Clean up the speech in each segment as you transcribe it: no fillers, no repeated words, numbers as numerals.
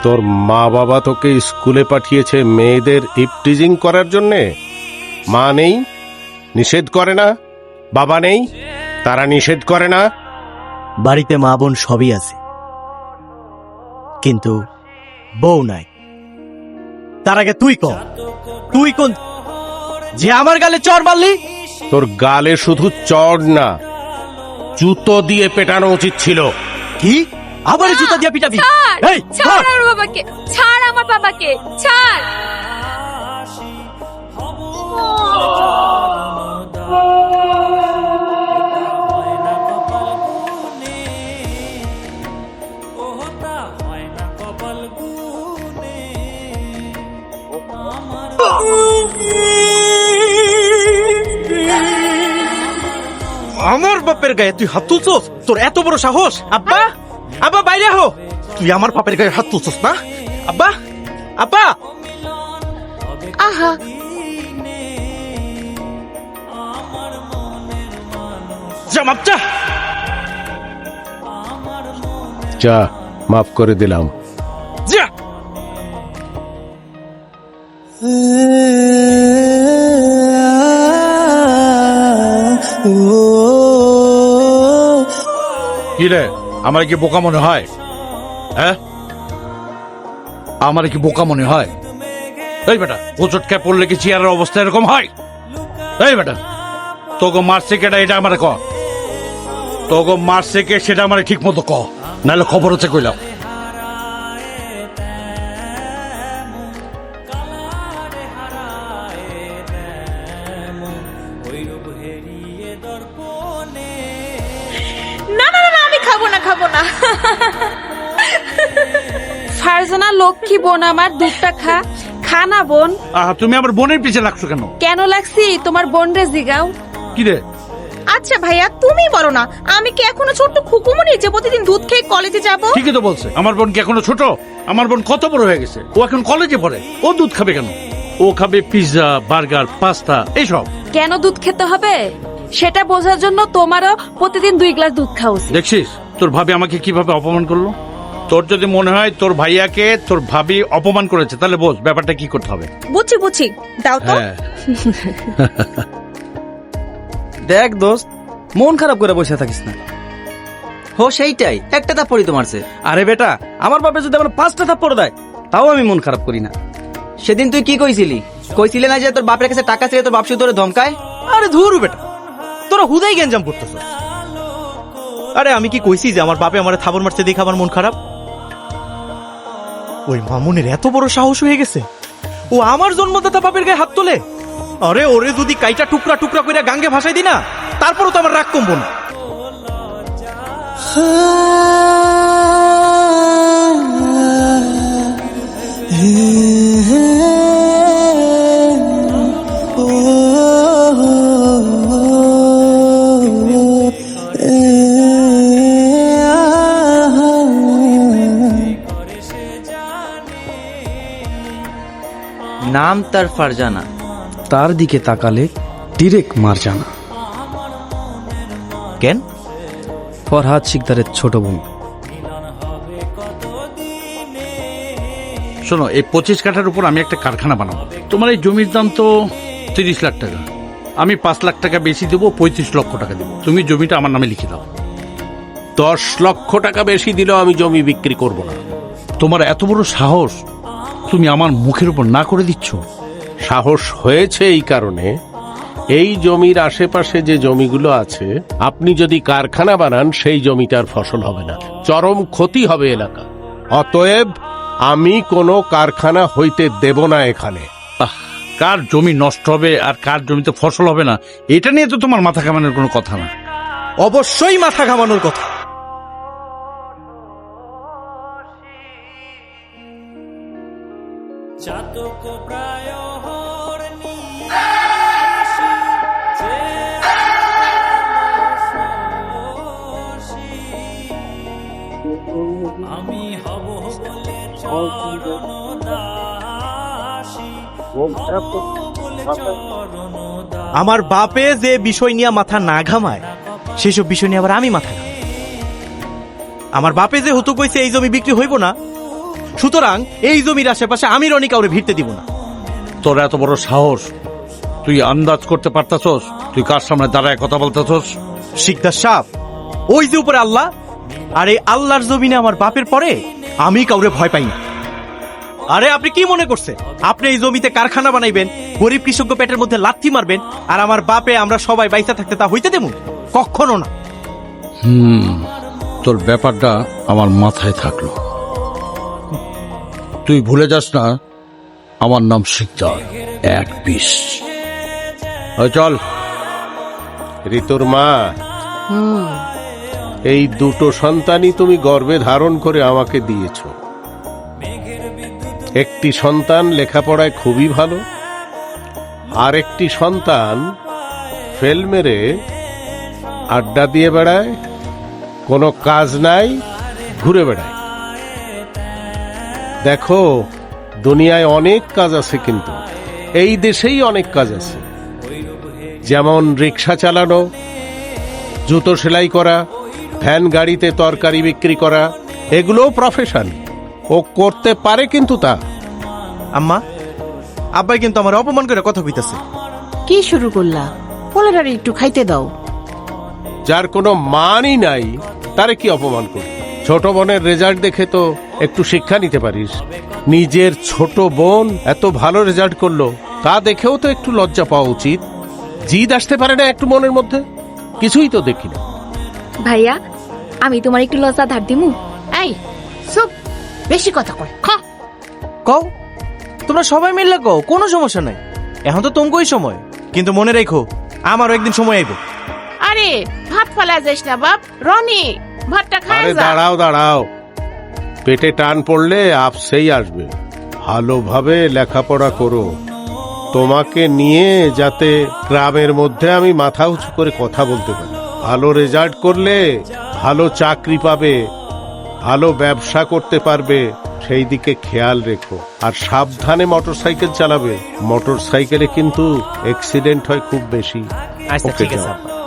তোর মা বাবা তোকে স্কুলে পাঠিয়েছে মেয়েদের ইপটিজিং করার জন্যে? মা নেই, নিষেধ করে না? বাবা নেই, তারা নিষেধ করে না? বাড়িতে মা বোন সবই আছে, কিন্তু বউ নাই। তার আগে তুই কোন যে আমার গালে চড় মারলি? তোর গালে শুধু চড় না, জুতো দিয়ে পেটানো উচিত ছিল। কি আবার জুতা দিয়ে পিটাবি? এই ছাড় আমার বাবাকে, ছাড় আমার বাবাকে, ছাড়। আমার বাপের গায়ে তুই হাত তুলছস? তোর এত বড় সাহস? আব্বা, আব্বা বাইরে হো। তুই আমার বাপের গায়ে হাত তুলছস না? আব্বা, আব্বা। আহা, যা মাপ যা। যা, মাফ করে দিলাম। যা। কি রে, আমার কি বোকা মনে হয়? হ্যাঁ, আমার কি বোকা মনে হয়? এই বেটা, হোঁচট খেয়ে পড়লে কি চেয়ারের অবস্থা এরকম হয়? এই বেটা, তোকে মারছে কেটা এটা আমার ক। তোকে মারছে কে সেটা আমার ঠিক মতো ক, নাহলে খবর হচ্ছে কইলাম। না না না, আমি খাবো না, খাবো না। ফারজানা লক্ষ্মী বোন আমার, দুধটা খা, খা না বোন। তুমি আমার বোনের পিছে লাগছো কেন? কেন লাগছি তোমার বোন রে জিগাও। কি রে? আচ্ছা ভাইয়া, তুমি বলো না, আমি কি এখনো ছোট্ট খুকুমনি যে প্রতিদিন দুধ খেয়ে কলেজে যাব? ঠিকই তো বলছে, আমার বোন কি এখনো ছোট? আমার বোন কত বড় হয়ে গেছে, ও এখন কলেজে পড়ে। ও দুধ খাবে কেন? ও খাবে পিৎজা, বার্গার, পাস্তা, এইসব। কেন দুধ খেতে হবে সেটা বোঝার জন্য তোমারও প্রতিদিন 2 গ্লাস দুধ খাওয়া উচিত। দেখছিস তোর ভাবি আমাকে কিভাবে অপমান করলো? তোর যদি মনে হয় তোর ভাইয়াকে তোর ভাবি অপমান করেছে, তাহলে বোঝ ব্যাপারটা কি করতে হবে। বুঝছি বুঝছি, দাও তো। হ্যাঁ, দেখ দোস্ত, মন খারাপ করে বসে থাকিস না। হো সেইটাই, একটা থাপ্পড়ই তো মারছে। আরে বেটা, আমার বাপে যদি আমার 5টা থাপ্পড় দেয় তাও আমি মন খারাপ করি না। সেদিন তুই কি কইছিলি না যে তোর বাপের কাছে টাকা চেয়ে তোর বাপ শুধু তোরে ধমকায়? আরে ধুর বেটা, তোরা হুদাই গেঞ্জাম করতেছ। আরে আমি কি কইছি যে আমার বাপে আমার থাবর মারছে দেখে আমার মন খারাপ? ওই মামুনের এত বড় সাহস হয়ে গেছে, ও আমার জন্মদাতা বাপের গায়ে হাত তোলে। আরে ওরে যদি কাইটা টুকরা টুকরা করে গাঙ্গে ভাসাই দি না, তারপরও তো আমার রাগ কমবো না। নাম তার ফারজানা, তার দিকে তাকালে ডিরেক্ট মারজানা। কেন? ফরহাদ শিকদারের ছোট বোন। শোনো, এই 25 কাঠার উপর আমি একটা কারখানা বানাবো। তোমার এই জমির দাম তো 30 লাখ টাকা, আমি 5 লাখ টাকা বেশি দেবো, 35 লক্ষ টাকা দেবো। তুমি জমিটা আমার নামে লিখে দাও। 10 লক্ষ টাকা বেশি দিলেও আমি জমি বিক্রি করব না। তোমার এত বড় সাহস, তুমি আমার মুখের উপর না করে দিচ্ছ? সাহস হয়েছে এই কারণে, এই জমির আশেপাশে যে জমিগুলো আছে, আপনি যদি কারখানা বানান সেই জমিটার ফসল হবে না, চরম ক্ষতি হবে এলাকা। অতএব আমি কোনো কারখানা হইতে দেব না এখানে। কার জমি নষ্ট হবে আর কার জমিতে ফসল হবে না, এটা নিয়ে তো তোমার মাথা কামানোর কোনো কথা না। অবশ্যই মাথা ঘামানোর কথা। আমি হব বলে চরণ দাসী, আমার বাপে যে বিষয় নিয়ে মাথা না ঘামায়, সেসব বিষয় নিয়ে আবার আমি মাথা ঘামাই। আমার বাপে যে হতো কইছে এই জমি বিক্রি হইব না, সুতরাং এই জমির আশেপাশে আমি রনি কাউরে ভিড়তে দিব না। তোর এত বড় সাহস, তুই আন্দাজ করতে পারতাছস তুই কার সামনে দাঁড়ায় কথা বলতেছস? শিকদার সাপ, ওই যে উপরে আল্লাহ, আর এই আল্লাহর জমিনে আমার বাপের পরে আমি কাউরে ভয় পাই না। আরে আপনি কি মনে করছেন আপনি এই জমিতে কারখানা বানাইবেন, গরিব কৃষক পেটের মধ্যে লাথি মারবেন, আর আমার বাপে আমরা সবাই বাইসা থাকতে তা হইতে দেব? কখনো না। তোর ব্যাপারটা আমার মাথায় থাকলো। তুই ভুলে যাস না আমার নাম শিকদার, এক পিস। চল। ঋতুর মা, এই দুটো সন্তানই তুমি গর্ভে ধারণ করে আমাকে দিয়েছ। একটি সন্তান লেখাপড়ায় খুবই ভালো, আর একটি সন্তান ফেল মেরে আড্ডা দিয়ে বেড়ায়, কোনো কাজ নাই, ঘুরে বেড়ায়। দেখো, দুনিয়ায় অনেক কাজ আছে, কিন্তু এই দেশেই অনেক কাজ আছে, যেমন রিক্সা চালানো, জুতো সেলাই করা, ভ্যান গাড়িতে তরকারি বিক্রি করা, এগুলোও প্রফেশন। ও করতে পারে, কিন্তু তা আম্মা, আব্বাই কিন্তু আমার অপমান করে কথা কইতাছে। কি শুরু করলা? পোলাটার একটু খাইতে দাও। যার কোনো মানই নাই তারে কি অপমান করি? ছোট বোনের রেজাল্ট দেখে তো একটু শিক্ষা নিতে পারিস। নিজের ছোট বোন এত ভালো রেজাল্ট করলো, তা দেখেও তো একটু লজ্জা পাওয়া উচিত। জিদ আসতে পারে না একটু মনের মধ্যে? কিছুই তো দেখি না। ভাইয়া, আমি তোমার একটু লজ্জা ধার দিমু? এই চুপ, বেশি কথা কয়। কও, তোমরা সবাই মিললে কও, কোনো সমস্যা নাই। এখন তো তোমাকেই সময়, কিন্তু মনে রেখো আমারও একদিন সময় আইব। আরে ভাত ফেলা যাস না বাপ। রনি, ভাতটা খায় আরে যা। দাঁড়াও দাঁড়াও, পেটে টান পড়লে আপসেই আসবে। ভালোভাবে লেখাপড়া করো, তোমাকে নিয়ে যাতে গ্রামের মধ্যে আমি মাথা উঁচু করে কথা বলতে পারি। ভালো রেজাল্ট করলে ভালো চাকরি পাবে, ভালো ব্যবসা করতে পারবে, সেই দিকে খেয়াল রেখো। আর সাবধানে মোটরসাইকেল চালাবে, মোটরসাইকেলে কিন্তু অ্যাক্সিডেন্ট হয় খুব বেশি। আচ্ছা, ওকে, ঠিক আছে যাও। আব্বা।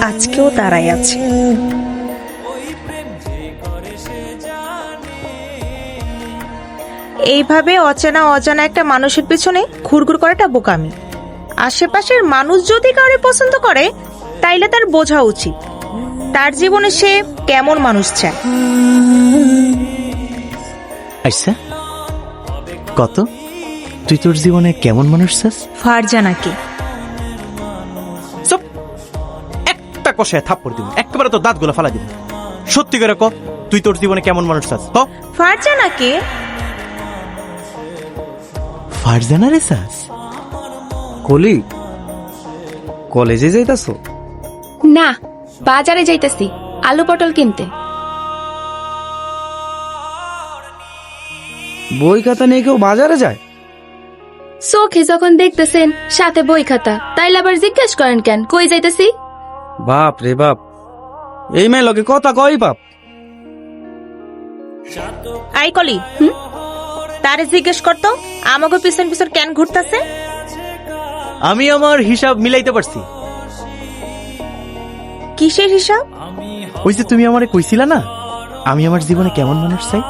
আজকেও দাঁড়াই আছে। এইভাবে অচেনা অজানা একটা মানুষের পিছনে ঘুরঘুর করাটা বোকামি। আশেপাশের মানুষ যদি কাউরে পছন্দ করে, তাইলে তার বোঝা উচিত তার জীবনে সে কেমন মানুষ চায়। আচ্ছা, কত তুই তোর জীবনে কেমন মানুষ চাস? ফারজানাকে। চুপ, একটা কষায় থাপ্পড় দিব, একেবারে তো দাঁতগুলো ফালা দিব। সত্যি করে ক, তুই তোর জীবনে কেমন মানুষ চাস? ক। ফারজানাকে? ফারজানা রে চাস? কলি, কলেজে যাইতাছো? না, বাজারে যাইতাছি আলু পটল কিনতে। বই খাতা নিয়ে কেউ বাজারে যায়? চোখে যখন দেখতেছেন সাথে বই খাতা, তাইলে আবার জিজ্ঞেস করেন কেন কই যাইতাছি? বাপ রে বাপ, এই মেয়ে লোকে কথা কই বাপ। আই কলি, তারে জিজ্ঞেস করতো আমাকে পিছন পিছন কেন ঘুরতাছে। আমি আমার হিসাব মিলাইতে পারছি। কিসের হিসাব? ওই যে তুমি আমারে কইছিলা না, আমি আমার জীবনে কেমন মানুষ চাই,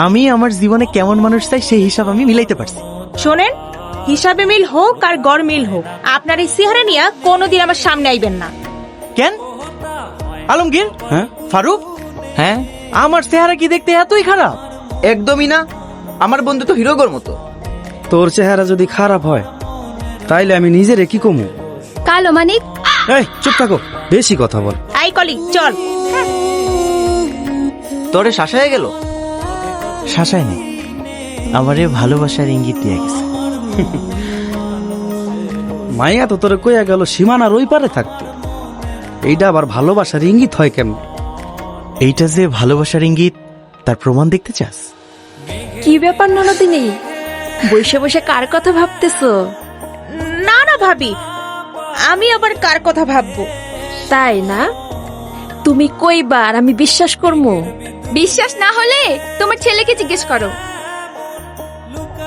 আমি আমার জীবনে কেমন মানুষ চাই, সেই হিসাব আমি মিলাইতে পারছি। শোনেন, হিসাবে মিল হোক আর গড় মিল হোক, আপনার এই চেহারা নিয়ে কোনোদিন আমার সামনে আইবেন না। কেন আলমগীর? হ্যাঁ ফারুক, হ্যাঁ, আমার চেহারা কি দেখতে এতই খারাপ? একদমই না, আমার বন্ধু তো হিরোগর মতো। তোর চেহারা যদি খারাপ হয় তাইলে আমি নিজেরে কি কমু? কালো মানিক, এই চুপ থাকো, বেশি কথা বল। আই কলি, চল। তোরে শাসায় গেল? শাসায় নেই, আমারে ভালোবাসার ইঙ্গিত দিয়ে গেছে। মাইয়া তো তোরে কইয়া গেল সীমানার ওই পারে থাকতে, এইটা আবার ভালোবাসার ইঙ্গিত হয় কেমন? এইটা যে ভালোবাসার ইঙ্গিত, তার প্রমাণ দেখতে চাস? কি ব্যাপার ননদিনী, বসে বসে কার কথা ভাবতেছো? না না ভাবি, আমি আবার কার কথা ভাববো? তাই না? তুমি কইবার আমি বিশ্বাস করবো? বিশ্বাস না হলে তোমার ছেলেকে জিজ্ঞেস করো।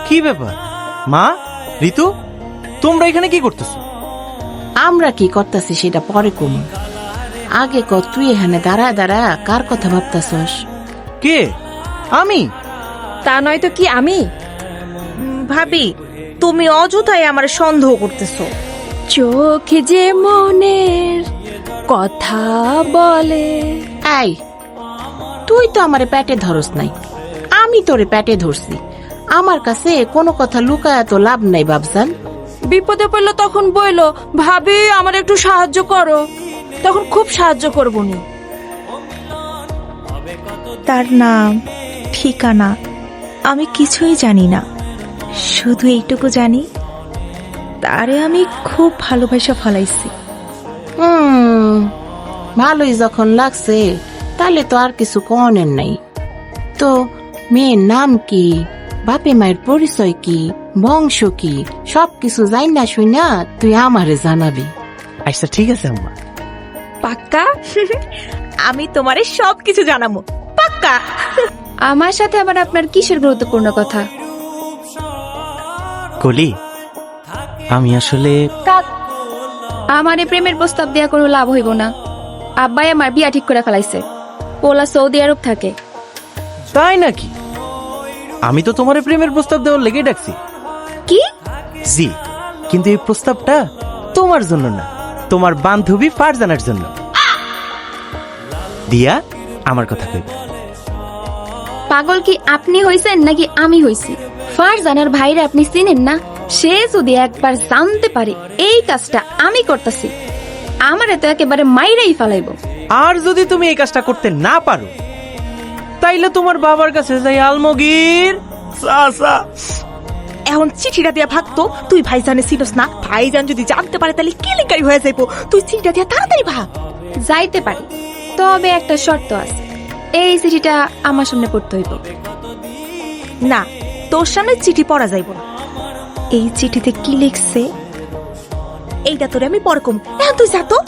কি ব্যাপার মা, ঋতু, তোমরা এখানে কি করতেছো? আমরা কি করতেছি সেটা পরে কম। আগে ক তুই এখানে দাঁড়া দাঁড়া কার কথা ভাবতাছস? কে? আমি? তা নয় তো কি আমি? ভাবি, তুমি অযথাই আমার সন্দেহ করতেছো। চোখ যে মনের কথা বলে। এই তুই তো আমারে পেটে ধরস নাই, আমি তোরে পেটে ধরছি। আমার কাছে কোনো কথা লুকায়া তো লাভ নাই বাবজান। বিপদে পড়লো তখন বইলো, ভাবি আমার একটু সাহায্য করো, তখন খুব সাহায্য করবো নি। তার নাম, ঠিকানা আমি কিছুই জানি না, শুধু এইটুকু জানি তারে আমি খুব ভালোবাসা ফলাইছি। ভালোই যখন লাগছে তাহলে তো আর কিছু কনের নাই। তো মেয়ের নাম কি, বাপে মায়ের পরিচয় কি, বংশ কি, সবকিছু জানি না শুই না তুই আমারে জানাবি। আচ্ছা ঠিক আছে আম্মা। পাক্কা? আমি তোমারে সবকিছু জানাবো, পাক্কা। আমার সাথে আবার আপনার কিসের গুরুত্বপূর্ণ কথা? কলি, আমি আসলে আমার এই প্রেমের প্রস্তাব দেওয়া কোনো লাভ হইব না। আব্বাই আমার বিয়া ঠিক করে ফেলাইছে, পোলা সৌদি আরব থাকে। তাই নাকি? আমি তো তোমার প্রেমের প্রস্তাব দেওয়ার লেগে ডাকছি। কি? জি, কিন্তু এই প্রস্তাবটা তোমার জন্য না, তোমার বান্ধবী ফারজানার জন্য। দিয়া, আমার কথা কই। পাগল কি আপনি হইছেন নাকি আমি হইছি? ফারজানার ভাইরে আপনি চিনেন না? সে যদি একবার জানতে পারে এই কাজটা আমি করতেছি, আমারে তো একেবারে মাইরাই ফেলাইব। আর যদি তুমি এই কাজটা করতে না পারো, তাইলে তোমার বাবার কাছে যাই আলমগীর। এখন চিঠিটা দিয়া ভাগতো, তুই ভাইজানে ছিলস না, ভাইজান যদি জানতে পারে তাহলে কেলেঙ্কারি হয়ে যাইবো। তুই চিঠিটা দিয়া তাড়াতাড়ি ভাগ। যাইতে পারি, তবে একটা শর্ত আছে, এই চিঠিটা আমার সামনে পড়তে হইব। না, তোর সামনে চিঠি পড়া যাইব না। এই চিঠিতে কি লিখছে এইটা তোরে আমি পরে কম। এখন তুই যা তো।